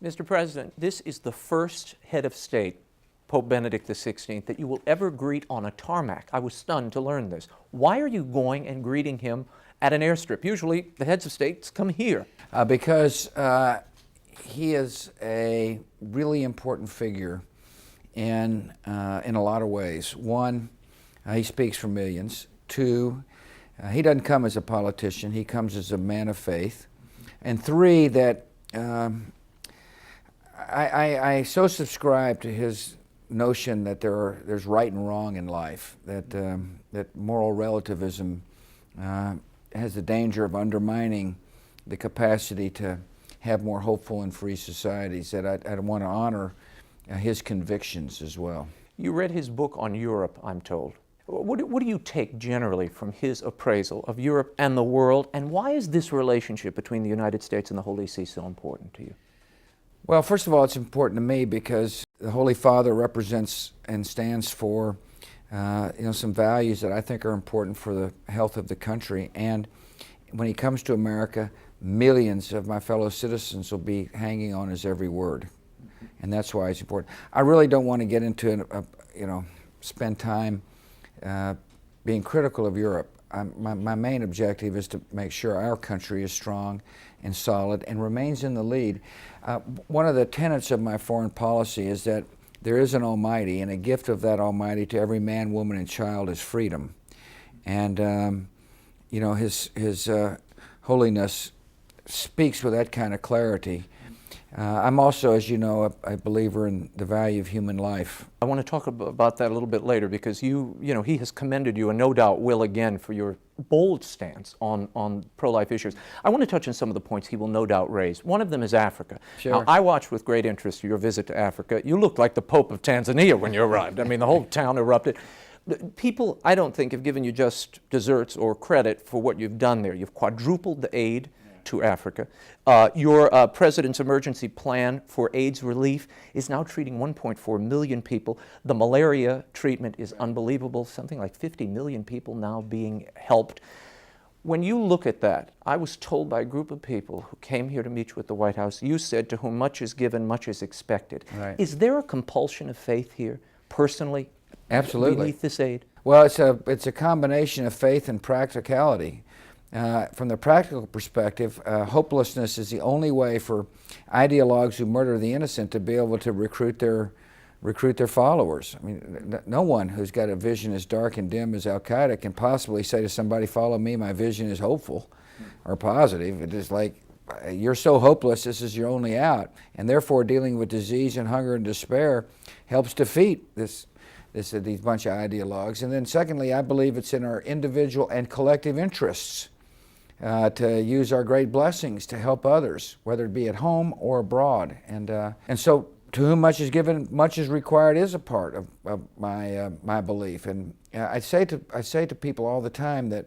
Mr. President, this is the first head of state, Pope Benedict XVI, that you will ever greet on a tarmac. I was stunned to learn this. Why are you going and greeting him at an airstrip? Usually the heads of states come here. Because he is a really important figure in a lot of ways. One, he speaks for millions. Two, he doesn't come as a politician, he comes as a man of faith. And three, that I so subscribe to his notion that there's right and wrong in life, that moral relativism has the danger of undermining the capacity to have more hopeful and free societies, that I want to honor his convictions as well. You read his book on Europe, I'm told. What do you take generally from his appraisal of Europe and the world, and why is this relationship between the United States and the Holy See so important to you? Well, first of all, it's important to me because the Holy Father represents and stands for some values that I think are important for the health of the country. And when he comes to America, millions of my fellow citizens will be hanging on his every word. And that's why it's important. I really don't want to get into, spend time being critical of Europe. My main objective is to make sure our country is strong and solid and remains in the lead. One of the tenets of my foreign policy is that there is an Almighty, and a gift of that Almighty to every man, woman, and child is freedom. And His Holiness speaks with that kind of clarity. I'm also, as you know, a believer in the value of human life. I want to talk about that a little bit later, because he has commended you, and no doubt will again, for your bold stance on pro-life issues. I want to touch on some of the points he will no doubt raise. One of them is Africa. Sure. Now, I watched with great interest your visit to Africa. You looked like the Pope of Tanzania when you arrived. I mean, the whole town erupted. People, I don't think, have given you just desserts or credit for what you've done there. You've quadrupled the aid to Africa. Your President's emergency plan for AIDS relief is now treating 1.4 million people. The malaria treatment is unbelievable, something like 50 million people now being helped. When you look at that, I was told by a group of people who came here to meet you at the White House, you said, to whom much is given, much is expected. Right. Is there a compulsion of faith here, personally, absolutely, beneath this aid? Well, it's a combination of faith and practicality. From the practical perspective, hopelessness is the only way for ideologues who murder the innocent to be able to recruit their followers. I mean, no one who's got a vision as dark and dim as Al-Qaeda can possibly say to somebody, follow me, my vision is hopeful or positive. It is like, you're so hopeless, this is your only out. And therefore, dealing with disease and hunger and despair helps defeat these bunch of ideologues. And then secondly, I believe it's in our individual and collective interests to use our great blessings to help others, whether it be at home or abroad. And so, to whom much is given, much is required is a part of my belief. And I say to people all the time that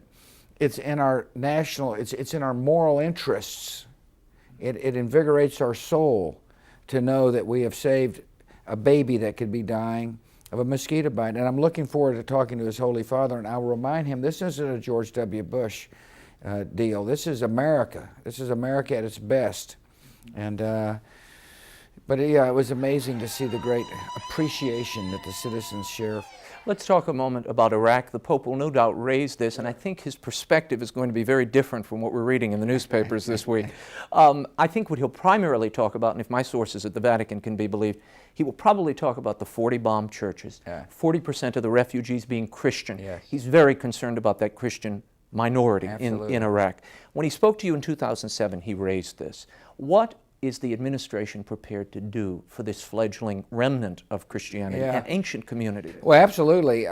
it's in our it's in our moral interests. It invigorates our soul to know that we have saved a baby that could be dying of a mosquito bite. And I'm looking forward to talking to his Holy Father, and I'll remind him this isn't a George W. Bush deal. This is America. This is America at its best. But yeah, it was amazing to see the great appreciation that the citizens share. Let's talk a moment about Iraq. The Pope will no doubt raise this, and I think his perspective is going to be very different from what we're reading in the newspapers this week. I think what he'll primarily talk about, and if my sources at the Vatican can be believed, he will probably talk about the 40 bombed churches, 40% of the refugees being Christian. Yes. He's very concerned about that Christian minority in Iraq. When he spoke to you in 2007, he raised this. What is the administration prepared to do for this fleggling remnant of Christianity, an ancient community? Well, absolutely.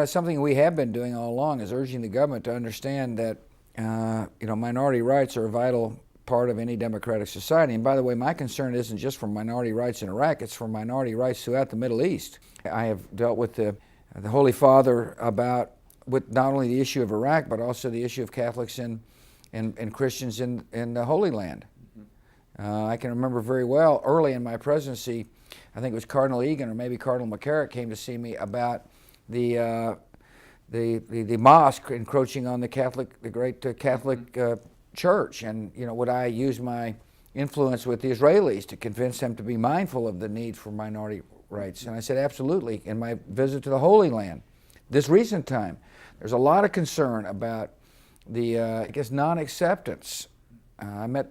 Something we have been doing all along is urging the government to understand that minority rights are a vital part of any democratic society. And by the way, my concern isn't just for minority rights in Iraq, it's for minority rights throughout the Middle East. I have dealt with the Holy Father with not only the issue of Iraq, but also the issue of Catholics and Christians in the Holy Land. I can remember very well early in my presidency, I think it was Cardinal Egan or maybe Cardinal McCarrick came to see me about the mosque encroaching on the great Catholic Church, and would I use my influence with the Israelis to convince them to be mindful of the need for minority rights? And I said, absolutely. In my visit to the Holy Land, this recent time, there's a lot of concern about the, I guess, non-acceptance. I met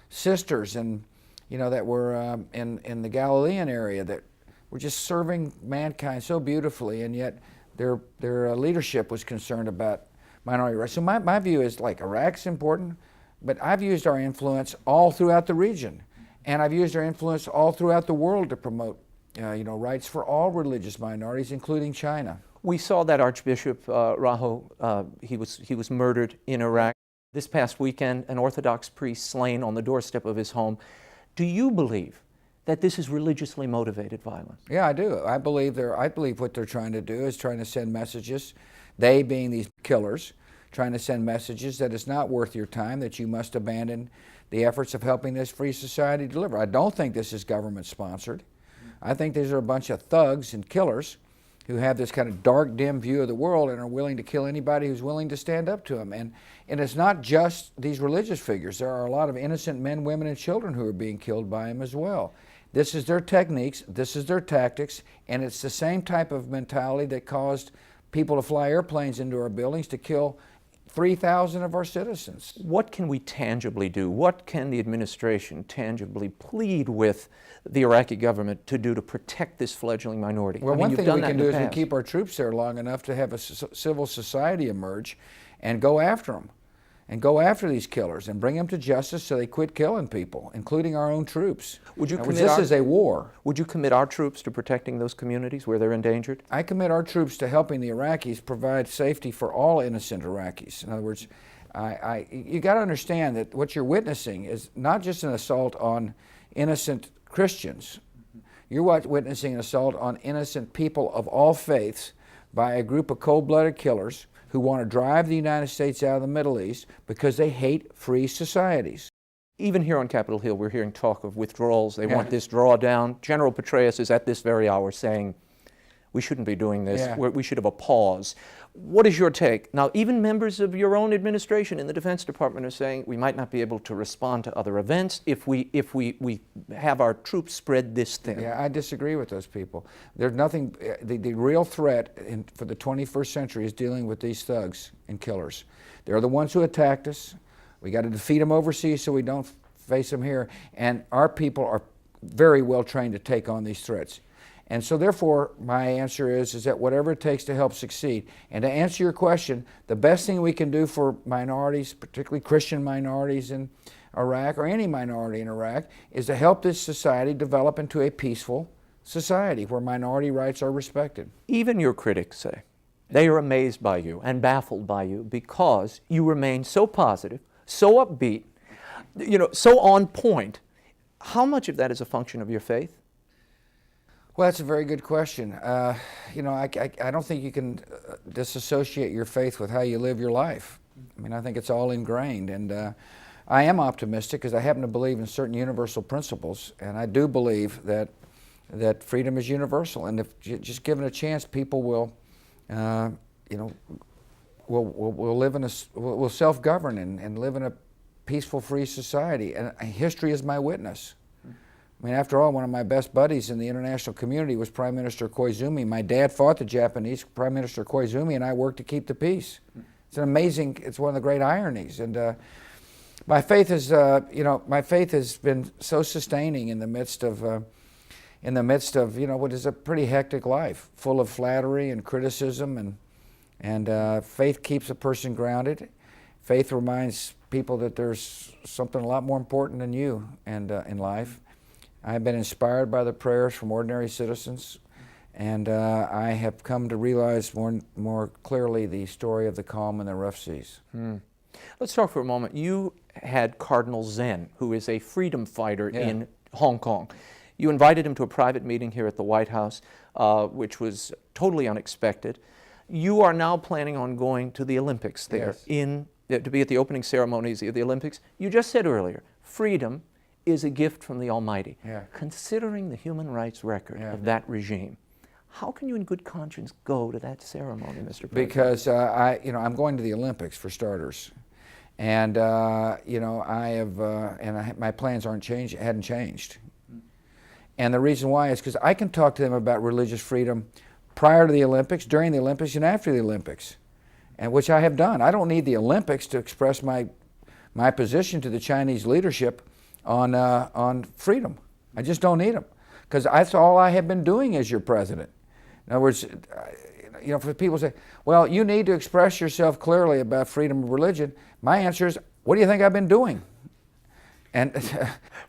sisters that were in the Galilean area that were just serving mankind so beautifully, and yet their leadership was concerned about minority rights. So my view is, like, Iraq's important, but I've used our influence all throughout the region, and I've used our influence all throughout the world to promote rights for all religious minorities, including China. We saw that Archbishop Raho, he was murdered in Iraq. This past weekend, an Orthodox priest slain on the doorstep of his home. Do you believe that this is religiously motivated violence? Yeah, I do. I believe what they're trying to do is trying to send messages, they being these killers, trying to send messages that it's not worth your time, that you must abandon the efforts of helping this free society deliver. I don't think this is government sponsored. I think these are a bunch of thugs and killers who have this kind of dark, dim view of the world and are willing to kill anybody who's willing to stand up to them. And it's not just these religious figures. There are a lot of innocent men, women, and children who are being killed by them as well. This is their techniques, this is their tactics, and it's the same type of mentality that caused people to fly airplanes into our buildings to kill 3,000 of our citizens. What can we tangibly do? What can the administration tangibly plead with the Iraqi government to do to protect this fledgling minority? Well, one thing we can do is we keep our troops there long enough to have a civil society emerge and go after them, and go after these killers and bring them to justice so they quit killing people, including our own troops. This is a war. Would you commit our troops to protecting those communities where they're endangered? I commit our troops to helping the Iraqis provide safety for all innocent Iraqis. In other words, you got to understand that what you're witnessing is not just an assault on innocent Christians. You're witnessing an assault on innocent people of all faiths by a group of cold-blooded killers who want to drive the United States out of the Middle East because they hate free societies. Even here on Capitol Hill, we're hearing talk of withdrawals. They want this drawdown. General Petraeus is at this very hour saying, we shouldn't be doing this. Yeah. We should have a pause. What is your take? Now, even members of your own administration in the Defense Department are saying we might not be able to respond to other events if we have our troops spread this thin. Yeah, I disagree with those people. There's nothing, the real threat for the 21st century is dealing with these thugs and killers. They're the ones who attacked us. We got to defeat them overseas so we don't face them here. And our people are very well trained to take on these threats. And so therefore, my answer is that whatever it takes to help succeed. And to answer your question, the best thing we can do for minorities, particularly Christian minorities in Iraq, or any minority in Iraq, is to help this society develop into a peaceful society where minority rights are respected. Even your critics say they are amazed by you and baffled by you because you remain so positive, so upbeat, so on point. How much of that is a function of your faith? Well, that's a very good question. I don't think you can disassociate your faith with how you live your life. I mean, I think it's all ingrained, and I am optimistic because I happen to believe in certain universal principles, and I do believe that freedom is universal, and if just given a chance, people will will self-govern and live in a peaceful, free society, and history is my witness. I mean, after all, one of my best buddies in the international community was Prime Minister Koizumi. My dad fought the Japanese. Prime Minister Koizumi and I worked to keep the peace. It's an amazing, it's one of the great ironies. And my faith is, my faith has been so sustaining in the midst of what is a pretty hectic life, full of flattery and criticism, and faith keeps a person grounded. Faith reminds people that there's something a lot more important than you and in life. I've been inspired by the prayers from ordinary citizens, and I have come to realize more clearly the story of the calm and the rough seas. Let's talk for a moment. You had Cardinal Zen, who is a freedom fighter in Hong Kong. You invited him to a private meeting here at the White House, which was totally unexpected. You are now planning on going to the Olympics there, to be at the opening ceremonies of the Olympics. You just said earlier, freedom is a gift from the Almighty. Considering the human rights record of that regime, how can you in good conscience go to that ceremony, Mr. President? Because I'm going to the Olympics for starters. And you know, my plans hadn't changed. And the reason why is because I can talk to them about religious freedom prior to the Olympics, during the Olympics, and after the Olympics, and which I have done. I don't need the Olympics to express my position to the Chinese leadership on freedom. I just don't need them, because that's all I have been doing as your president. In other words, you know, for people to say, well, you need to express yourself clearly about freedom of religion, my answer is, what do you think I've been doing? And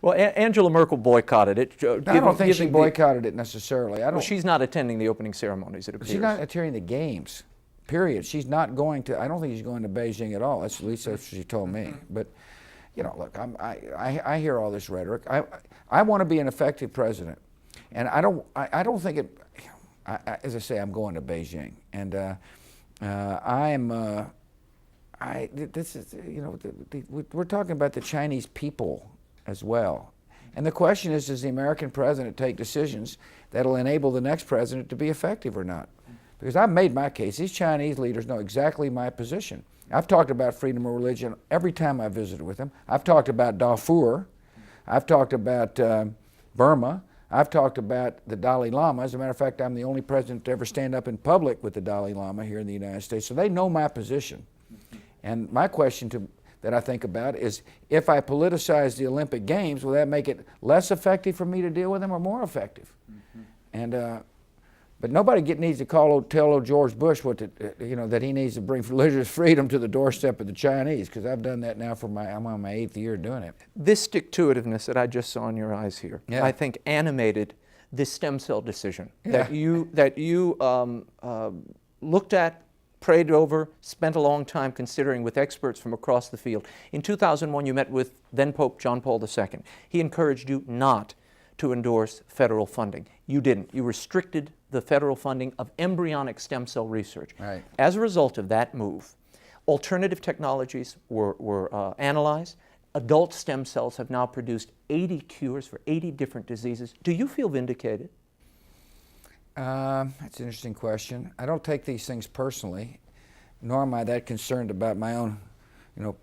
well, Angela Merkel boycotted it. I don't think she boycotted it necessarily. Well, she's not attending the opening ceremonies, it appears. She's not attending the games, period. She's not going to, I don't think she's going to Beijing at all. That's at least that's what she told me. But, you know, look, I hear all this rhetoric. I want to be an effective president. And I don't think it, as I say, I'm going to Beijing. And this is, you know, we're talking about the Chinese people as well. And the question is, does the American president take decisions that'll enable the next president to be effective or not? Because I've made my case. These Chinese leaders know exactly my position. I've talked about freedom of religion every time I visited with them. I've talked about Darfur. I've talked about Burma. I've talked about the Dalai Lama. As a matter of fact, I'm the only president to ever stand up in public with the Dalai Lama here in the United States. So they know my position. And my question that I think about is, if I politicize the Olympic Games, will that make it less effective for me to deal with them or more effective? And but nobody needs to tell old George Bush you know, that he needs to bring religious freedom to the doorstep of the Chinese, because I've done that now I'm on my 8th year doing it. This stick-to-itiveness that I just saw in your eyes here, I think animated this stem cell decision that you looked at, prayed over, spent a long time considering with experts from across the field. In 2001, you met with then Pope John Paul II. He encouraged you not to endorse federal funding. You didn't. You restricted the federal funding of embryonic stem cell research. Right. As a result of that move, alternative technologies were analyzed. Adult stem cells have now produced 80 cures for 80 different diseases. Do you feel vindicated? That's an interesting question. I don't take these things personally, nor am I that concerned about my own, you know,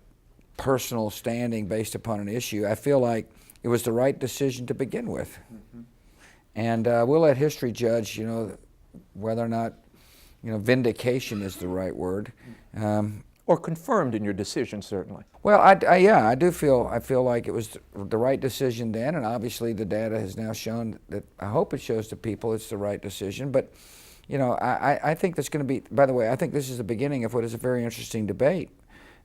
personal standing based upon an issue. I feel like it was the right decision to begin with. And we'll let history judge, you know, whether or not, you know, vindication is the right word. Or confirmed in your decision, certainly. Well, I feel like it was the right decision then, and obviously the data has now shown that, I hope it shows to people it's the right decision. But, you know, I think that's going to be, by the way, I think this is the beginning of what is a very interesting debate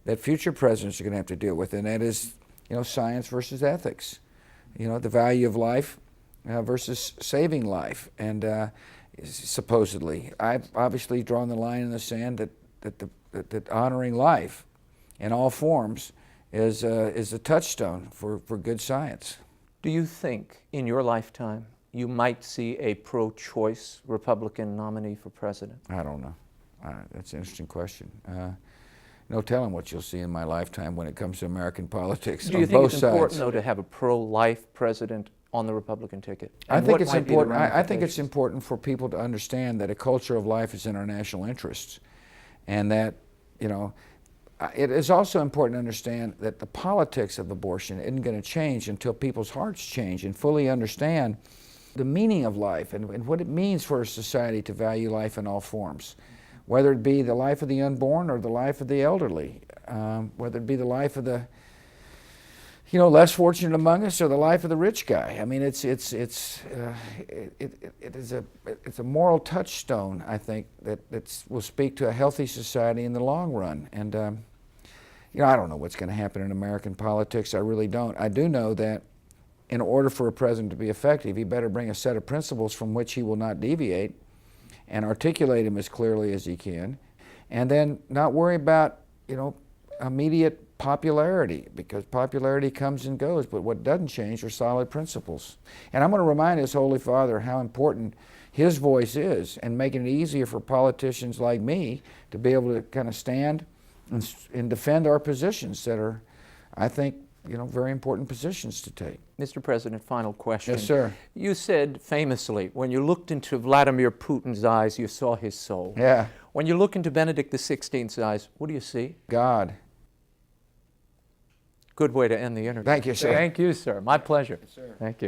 that future presidents are going to have to deal with, and that is, you know, science versus ethics. You know, the value of life versus saving life. And supposedly, I've obviously drawn the line in the sand that honoring life in all forms is a touchstone for good science. Do you think in your lifetime you might see a pro-choice Republican nominee for president? I don't know. That's an interesting question. No telling what you'll see in my lifetime when it comes to American politics. Do you think it's important, though, to have a pro-life president on the Republican ticket? I think it's important. I think it's important for people to understand that a culture of life is in our national interests, and that, you know, it is also important to understand that the politics of abortion isn't going to change until people's hearts change and fully understand the meaning of life and what it means for a society to value life in all forms, whether it be the life of the unborn or the life of the elderly, whether it be the life of the, you know, less fortunate among us or the life of the rich guy. I mean, it is a moral touchstone, I think, that will speak to a healthy society in the long run. And you know, I don't know what's going to happen in American politics. I really don't. I do know that in order for a president to be effective, he better bring a set of principles from which he will not deviate, and articulate them as clearly as he can, and then not worry about, you know, immediate popularity, because popularity comes and goes, but what doesn't change are solid principles. And I'm going to remind his Holy Father how important his voice is, and making it easier for politicians like me to be able to kind of stand and defend our positions that are, I think, you know, very important positions to take. Mr. President, final question. Yes, sir. You said famously, when you looked into Vladimir Putin's eyes, you saw his soul. Yeah. When you look into Benedict XVI's eyes, what do you see? God. Good way to end the interview. Thank you, sir. Thank you, sir. My pleasure. Yes, sir. Thank you.